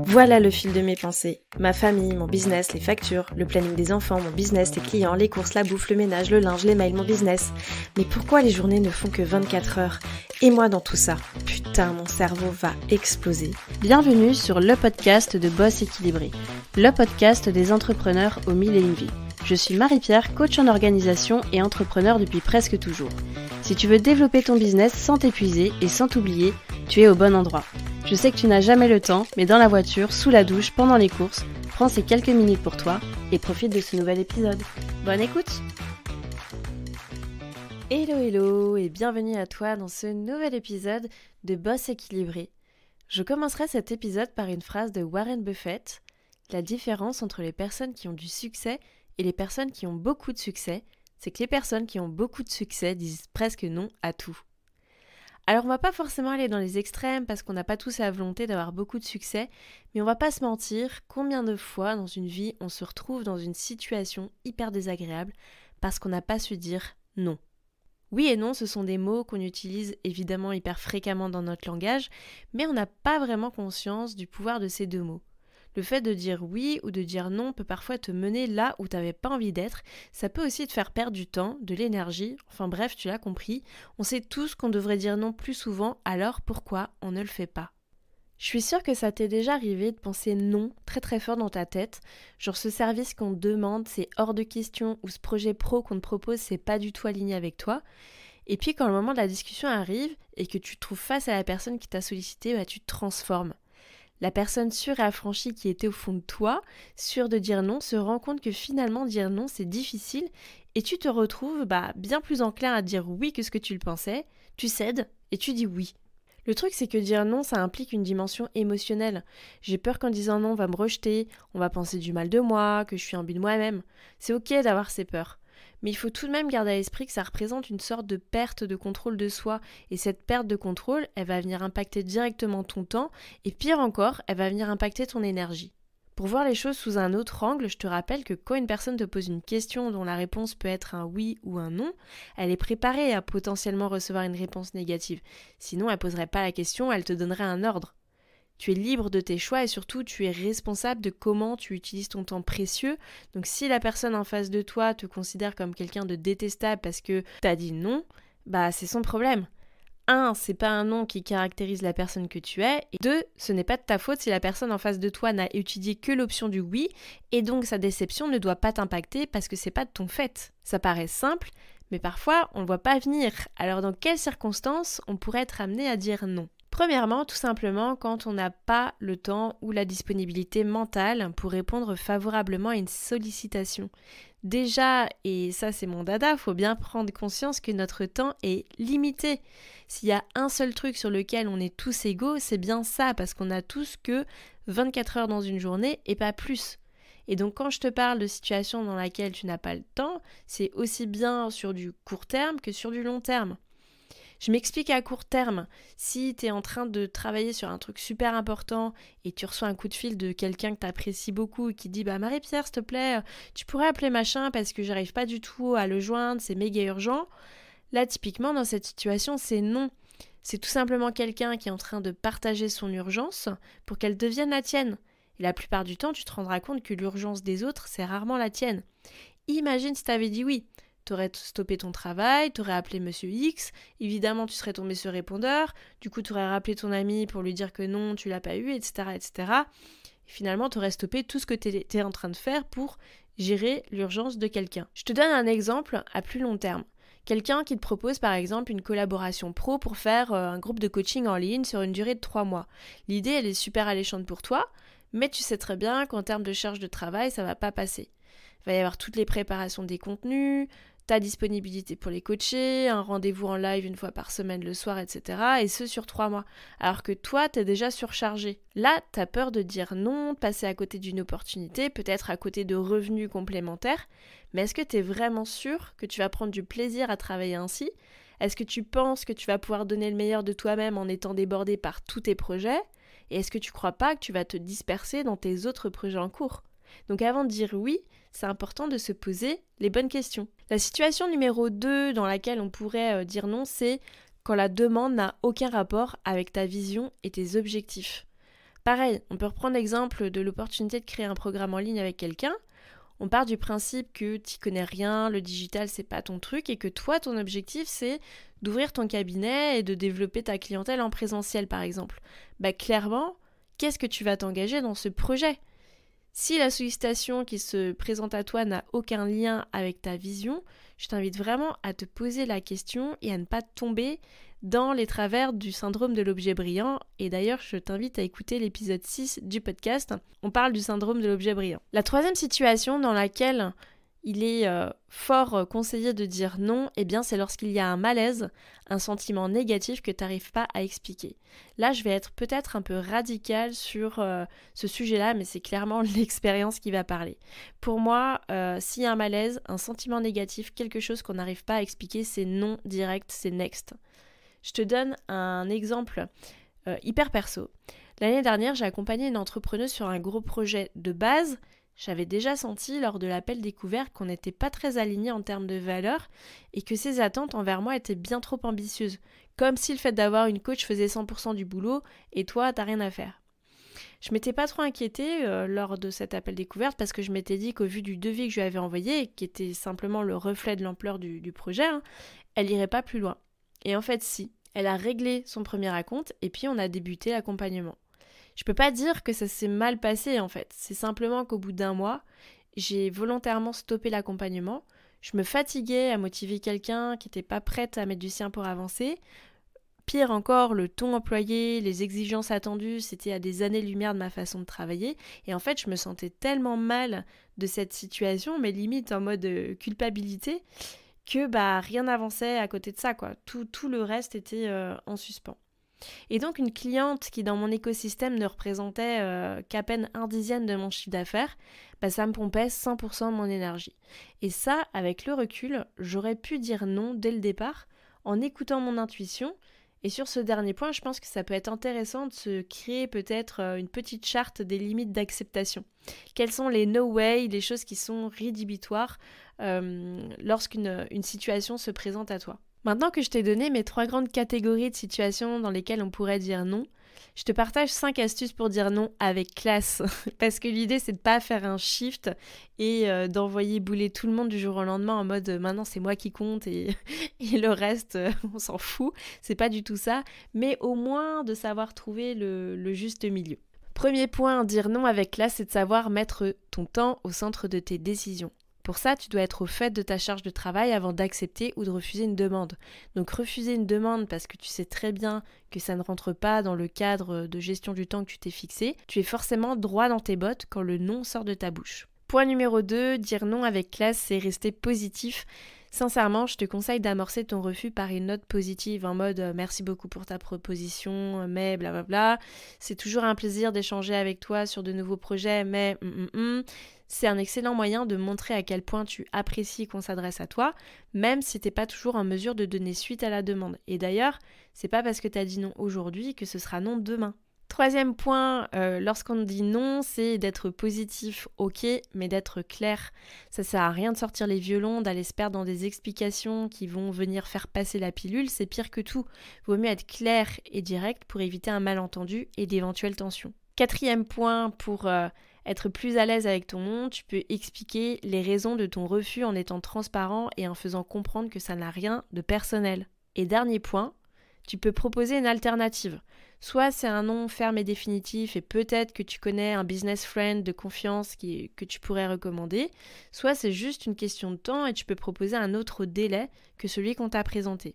Voilà le fil de mes pensées. Ma famille, mon business, les factures, le planning des enfants, mon business, les clients, les courses, la bouffe, le ménage, le linge, les mails, mon business. Mais pourquoi les journées ne font que 24 heures? Et moi dans tout ça? Putain, mon cerveau va exploser. Bienvenue sur le podcast de Boss Équilibré, le podcast des entrepreneurs aux mille et une vies. Je suis Marie-Pierre, coach en organisation et entrepreneur depuis presque toujours. Si tu veux développer ton business sans t'épuiser et sans t'oublier, tu es au bon endroit. Je sais que tu n'as jamais le temps, mais dans la voiture, sous la douche, pendant les courses, prends ces quelques minutes pour toi et profite de ce nouvel épisode. Bonne écoute! Hello et bienvenue à toi dans ce nouvel épisode de Boss Équilibré. Je commencerai cet épisode par une phrase de Warren Buffett. La différence entre les personnes qui ont du succès et les personnes qui ont beaucoup de succès, c'est que les personnes qui ont beaucoup de succès disent presque non à tout. Alors on va pas forcément aller dans les extrêmes parce qu'on n'a pas tous la volonté d'avoir beaucoup de succès, mais on va pas se mentir, combien de fois dans une vie on se retrouve dans une situation hyper désagréable parce qu'on n'a pas su dire non. Oui et non, ce sont des mots qu'on utilise évidemment hyper fréquemment dans notre langage, mais on n'a pas vraiment conscience du pouvoir de ces deux mots. Le fait de dire oui ou de dire non peut parfois te mener là où tu n'avais pas envie d'être. Ça peut aussi te faire perdre du temps, de l'énergie. Enfin bref, tu l'as compris. On sait tous qu'on devrait dire non plus souvent, alors pourquoi on ne le fait pas? Je suis sûre que ça t'est déjà arrivé de penser non très très fort dans ta tête. Genre ce service qu'on te demande, c'est hors de question, ou ce projet pro qu'on te propose, c'est pas du tout aligné avec toi. Et puis quand le moment de la discussion arrive et que tu te trouves face à la personne qui t'a sollicité, tu te transformes. La personne sûre et affranchie qui était au fond de toi, sûre de dire non, se rend compte que finalement dire non c'est difficile et tu te retrouves bien plus enclin à dire oui que ce que tu le pensais, tu cèdes et tu dis oui. Le truc c'est que dire non ça implique une dimension émotionnelle. J'ai peur qu'en disant non on va me rejeter, on va penser du mal de moi, que je suis imbu de moi-même. C'est ok d'avoir ces peurs. Mais il faut tout de même garder à l'esprit que ça représente une sorte de perte de contrôle de soi. Et cette perte de contrôle, elle va venir impacter directement ton temps. Et pire encore, elle va venir impacter ton énergie. Pour voir les choses sous un autre angle, je te rappelle que quand une personne te pose une question dont la réponse peut être un oui ou un non, elle est préparée à potentiellement recevoir une réponse négative. Sinon, elle ne poserait pas la question, elle te donnerait un ordre. Tu es libre de tes choix et surtout tu es responsable de comment tu utilises ton temps précieux. Donc si la personne en face de toi te considère comme quelqu'un de détestable parce que t'as dit non, c'est son problème. 1, c'est pas un non qui caractérise la personne que tu es. Et 2, ce n'est pas de ta faute si la personne en face de toi n'a étudié que l'option du oui et donc sa déception ne doit pas t'impacter parce que c'est pas de ton fait. Ça paraît simple, mais parfois on ne le voit pas venir. Alors dans quelles circonstances on pourrait être amené à dire non ? Premièrement, tout simplement quand on n'a pas le temps ou la disponibilité mentale pour répondre favorablement à une sollicitation. Déjà, et ça c'est mon dada, il faut bien prendre conscience que notre temps est limité. S'il y a un seul truc sur lequel on est tous égaux, c'est bien ça, parce qu'on n'a tous que 24 heures dans une journée et pas plus. Et donc quand je te parle de situation dans laquelle tu n'as pas le temps, c'est aussi bien sur du court terme que sur du long terme. Je m'explique à court terme. Si tu es en train de travailler sur un truc super important et tu reçois un coup de fil de quelqu'un que tu apprécies beaucoup et qui dit Marie-Pierre, s'il te plaît, tu pourrais appeler machin parce que j'arrive pas du tout à le joindre, c'est méga urgent. Là, typiquement, dans cette situation, c'est non. C'est tout simplement quelqu'un qui est en train de partager son urgence pour qu'elle devienne la tienne. Et la plupart du temps, tu te rendras compte que l'urgence des autres, c'est rarement la tienne. Imagine si tu avais dit oui. T'aurais stoppé ton travail, t'aurais appelé Monsieur X, évidemment tu serais tombé sur répondeur, du coup t'aurais rappelé ton ami pour lui dire que non, tu l'as pas eu, etc. etc. Et finalement t'aurais stoppé tout ce que t'étais en train de faire pour gérer l'urgence de quelqu'un. Je te donne un exemple à plus long terme. Quelqu'un qui te propose par exemple une collaboration pro pour faire un groupe de coaching en ligne sur une durée de 3 mois. L'idée elle est super alléchante pour toi, mais tu sais très bien qu'en termes de charge de travail ça va pas passer. Il va y avoir toutes les préparations des contenus, ta disponibilité pour les coacher, un rendez-vous en live une fois par semaine le soir, etc. Et ce sur 3 mois. Alors que toi, t'es déjà surchargé. Là, t'as peur de dire non, de passer à côté d'une opportunité, peut-être à côté de revenus complémentaires. Mais est-ce que t'es vraiment sûr que tu vas prendre du plaisir à travailler ainsi ? Est-ce que tu penses que tu vas pouvoir donner le meilleur de toi-même en étant débordé par tous tes projets ? Et est-ce que tu crois pas que tu vas te disperser dans tes autres projets en cours ? Donc avant de dire oui, c'est important de se poser les bonnes questions. La situation numéro 2 dans laquelle on pourrait dire non, c'est quand la demande n'a aucun rapport avec ta vision et tes objectifs. Pareil, on peut reprendre l'exemple de l'opportunité de créer un programme en ligne avec quelqu'un. On part du principe que tu connais rien, le digital c'est pas ton truc et que toi ton objectif c'est d'ouvrir ton cabinet et de développer ta clientèle en présentiel par exemple. Clairement, qu'est-ce que tu vas t'engager dans ce projet ? Si la sollicitation qui se présente à toi n'a aucun lien avec ta vision, je t'invite vraiment à te poser la question et à ne pas tomber dans les travers du syndrome de l'objet brillant. Et d'ailleurs, je t'invite à écouter l'épisode 6 du podcast. On parle du syndrome de l'objet brillant. La troisième situation dans laquelle il est fort conseillé de dire non, c'est lorsqu'il y a un malaise, un sentiment négatif que tu n'arrives pas à expliquer. Là, je vais être peut-être un peu radicale sur ce sujet-là, mais c'est clairement l'expérience qui va parler. Pour moi, s'il y a un malaise, un sentiment négatif, quelque chose qu'on n'arrive pas à expliquer, c'est non direct, c'est next. Je te donne un exemple hyper perso. L'année dernière, j'ai accompagné une entrepreneuse sur un gros projet de base. J'avais déjà senti lors de l'appel découvert qu'on n'était pas très alignés en termes de valeurs et que ses attentes envers moi étaient bien trop ambitieuses. Comme si le fait d'avoir une coach faisait 100% du boulot et toi, t'as rien à faire. Je m'étais pas trop inquiétée lors de cet appel découverte parce que je m'étais dit qu'au vu du devis que je lui avais envoyé, qui était simplement le reflet de l'ampleur du projet, elle irait pas plus loin. Et en fait, si. Elle a réglé son premier acompte et puis on a débuté l'accompagnement. Je peux pas dire que ça s'est mal passé en fait, c'est simplement qu'au bout d'un mois, j'ai volontairement stoppé l'accompagnement, je me fatiguais à motiver quelqu'un qui n'était pas prête à mettre du sien pour avancer. Pire encore, le ton employé, les exigences attendues, c'était à des années-lumière de ma façon de travailler. Et en fait, je me sentais tellement mal de cette situation, mais limite en mode culpabilité, que rien n'avançait à côté de ça, quoi. Tout le reste était en suspens. Et donc une cliente qui dans mon écosystème ne représentait qu'à peine 1/10 de mon chiffre d'affaires, ça me pompait 100% de mon énergie. Et ça, avec le recul, j'aurais pu dire non dès le départ en écoutant mon intuition. Et sur ce dernier point, je pense que ça peut être intéressant de se créer peut-être une petite charte des limites d'acceptation. Quels sont les no way, les choses qui sont rédhibitoires lorsqu'une situation se présente à toi. Maintenant que je t'ai donné mes 3 grandes catégories de situations dans lesquelles on pourrait dire non, je te partage 5 astuces pour dire non avec classe. Parce que l'idée, c'est de pas faire un shift et d'envoyer bouler tout le monde du jour au lendemain en mode maintenant c'est moi qui compte et le reste, on s'en fout. C'est pas du tout ça, mais au moins de savoir trouver le juste milieu. Premier point, dire non avec classe, c'est de savoir mettre ton temps au centre de tes décisions. Pour ça, tu dois être au fait de ta charge de travail avant d'accepter ou de refuser une demande. Donc refuser une demande parce que tu sais très bien que ça ne rentre pas dans le cadre de gestion du temps que tu t'es fixé, tu es forcément droit dans tes bottes quand le non sort de ta bouche. Point numéro 2, dire non avec classe, c'est rester positif. Sincèrement, je te conseille d'amorcer ton refus par une note positive en mode merci beaucoup pour ta proposition, mais blablabla. C'est toujours un plaisir d'échanger avec toi sur de nouveaux projets, mais c'est un excellent moyen de montrer à quel point tu apprécies qu'on s'adresse à toi, même si t'es pas toujours en mesure de donner suite à la demande. Et d'ailleurs, c'est pas parce que t'as dit non aujourd'hui que ce sera non demain. Troisième point, lorsqu'on dit non, c'est d'être positif, ok, mais d'être clair. Ça sert à rien de sortir les violons, d'aller se perdre dans des explications qui vont venir faire passer la pilule, c'est pire que tout. Vaut mieux être clair et direct pour éviter un malentendu et d'éventuelles tensions. Quatrième point, pour être plus à l'aise avec ton non, tu peux expliquer les raisons de ton refus en étant transparent et en faisant comprendre que ça n'a rien de personnel. Et dernier point, tu peux proposer une alternative. Soit c'est un non ferme et définitif et peut-être que tu connais un business friend de confiance que tu pourrais recommander, soit c'est juste une question de temps et tu peux proposer un autre délai que celui qu'on t'a présenté.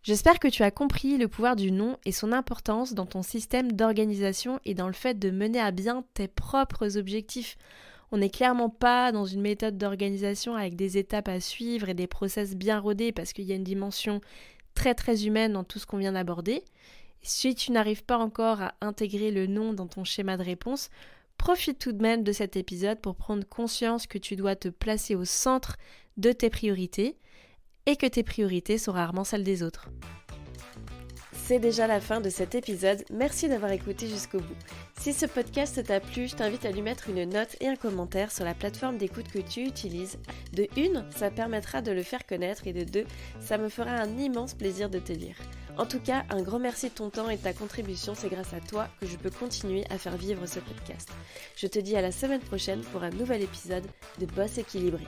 J'espère que tu as compris le pouvoir du non et son importance dans ton système d'organisation et dans le fait de mener à bien tes propres objectifs. On n'est clairement pas dans une méthode d'organisation avec des étapes à suivre et des process bien rodés parce qu'il y a une dimension très très humaine dans tout ce qu'on vient d'aborder. Si tu n'arrives pas encore à intégrer le non dans ton schéma de réponse, profite tout de même de cet épisode pour prendre conscience que tu dois te placer au centre de tes priorités et que tes priorités sont rarement celles des autres. C'est déjà la fin de cet épisode, merci d'avoir écouté jusqu'au bout. Si ce podcast t'a plu, je t'invite à lui mettre une note et un commentaire sur la plateforme d'écoute que tu utilises. De 1, ça permettra de le faire connaître et de 2, ça me fera un immense plaisir de te lire. En tout cas, un grand merci de ton temps et de ta contribution, c'est grâce à toi que je peux continuer à faire vivre ce podcast. Je te dis à la semaine prochaine pour un nouvel épisode de Boss équilibré.